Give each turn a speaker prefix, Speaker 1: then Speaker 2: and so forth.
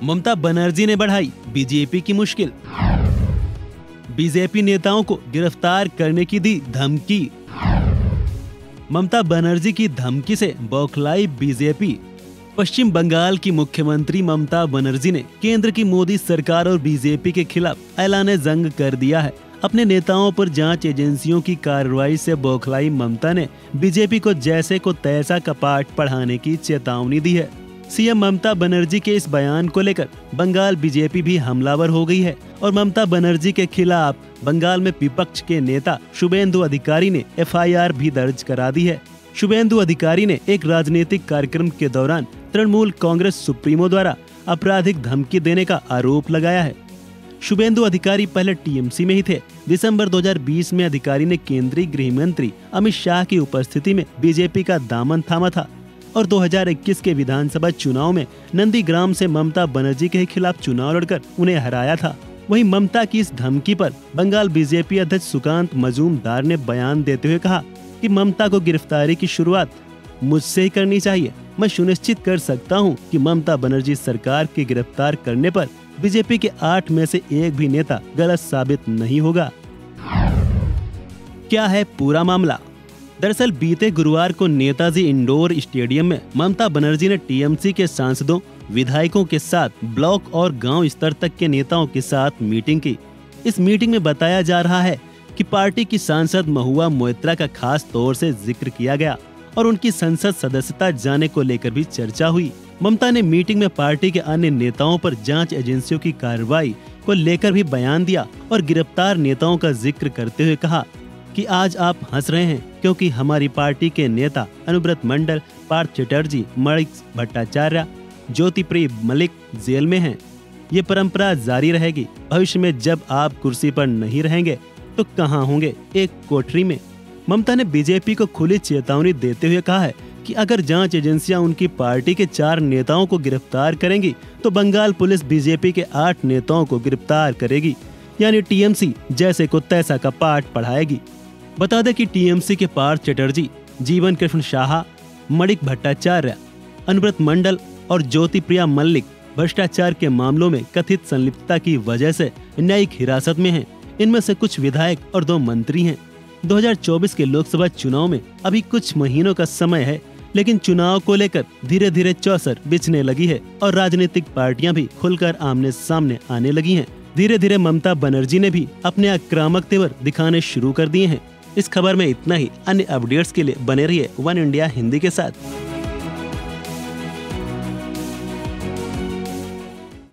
Speaker 1: ममता बनर्जी ने बढ़ाई बीजेपी की मुश्किल। बीजेपी नेताओं को गिरफ्तार करने की दी धमकी। ममता बनर्जी की धमकी से बौखलाई बीजेपी। पश्चिम बंगाल की मुख्यमंत्री ममता बनर्जी ने केंद्र की मोदी सरकार और बीजेपी के खिलाफ ऐलान जंग कर दिया है। अपने नेताओं पर जांच एजेंसियों की कार्रवाई से बौखलाई ममता ने बीजेपी को जैसे को तैसा का पाठ पढ़ाने की चेतावनी दी है। सीएम ममता बनर्जी के इस बयान को लेकर बंगाल बीजेपी भी हमलावर हो गई है और ममता बनर्जी के खिलाफ बंगाल में विपक्ष के नेता शुभेंदु अधिकारी ने एफआईआर भी दर्ज करा दी है। शुभेंदु अधिकारी ने एक राजनीतिक कार्यक्रम के दौरान तृणमूल कांग्रेस सुप्रीमो द्वारा आपराधिक धमकी देने का आरोप लगाया है। शुभेंदु अधिकारी पहले टीएमसी में ही थे। दिसंबर 2020 में अधिकारी ने केंद्रीय गृह मंत्री अमित शाह की उपस्थिति में बीजेपी का दामन थामा था और 2021 के विधानसभा चुनाव में नंदीग्राम से ममता बनर्जी के खिलाफ चुनाव लड़कर उन्हें हराया था। वहीं ममता की इस धमकी पर बंगाल बीजेपी अध्यक्ष सुकांत मजूमदार ने बयान देते हुए कहा कि ममता को गिरफ्तारी की शुरुआत मुझसे ही करनी चाहिए। मैं सुनिश्चित कर सकता हूं कि ममता बनर्जी सरकार के गिरफ्तार करने पर बीजेपी के 8 में से एक भी नेता गलत साबित नहीं होगा। क्या है पूरा मामला? दरअसल बीते गुरुवार को नेताजी इंडोर स्टेडियम में ममता बनर्जी ने टीएमसी के सांसदों, विधायकों के साथ ब्लॉक और गांव स्तर तक के नेताओं के साथ मीटिंग की। इस मीटिंग में बताया जा रहा है कि पार्टी की सांसद महुआ मोइत्रा का खास तौर से जिक्र किया गया और उनकी संसद सदस्यता जाने को लेकर भी चर्चा हुई। ममता ने मीटिंग में पार्टी के अन्य नेताओं पर जांच एजेंसियों की कार्रवाई को लेकर भी बयान दिया और गिरफ्तार नेताओं का जिक्र करते हुए कहा कि आज आप हंस रहे हैं क्योंकि हमारी पार्टी के नेता अनुव्रत मंडल, पार्थ चटर्जी, मणिक भट्टाचार्य, ज्योतिप्रिय मलिक जेल में हैं। ये परंपरा जारी रहेगी। भविष्य में जब आप कुर्सी पर नहीं रहेंगे तो कहां होंगे? एक कोठरी में। ममता ने बीजेपी को खुली चेतावनी देते हुए कहा है कि अगर जांच एजेंसियां उनकी पार्टी के 4 नेताओं को गिरफ्तार करेंगी तो बंगाल पुलिस बीजेपी के 8 नेताओं को गिरफ्तार करेगी, यानी टीएमसी जैसे को तैसा का पाठ पढ़ाएगी। बता दें कि टीएमसी के पार्थ चटर्जी, जीवन कृष्ण शाह, मणिक भट्टाचार्य, अनुव्रत मंडल और ज्योतिप्रिया मल्लिक भ्रष्टाचार के मामलों में कथित संलिप्तता की वजह से न्यायिक हिरासत में हैं। इनमें से कुछ विधायक और 2 मंत्री हैं। 2024 के लोकसभा चुनाव में अभी कुछ महीनों का समय है, लेकिन चुनाव को लेकर धीरे धीरे चौसर बिछने लगी है और राजनीतिक पार्टियां भी खुलकर आमने सामने आने लगी हैं। धीरे धीरे ममता बनर्जी ने भी अपने आक्रामक तेवर दिखाने शुरू कर दिए हैं। इस खबर में इतना ही। अन्य अपडेट्स के लिए बने रहिए वन इंडिया हिंदी के साथ।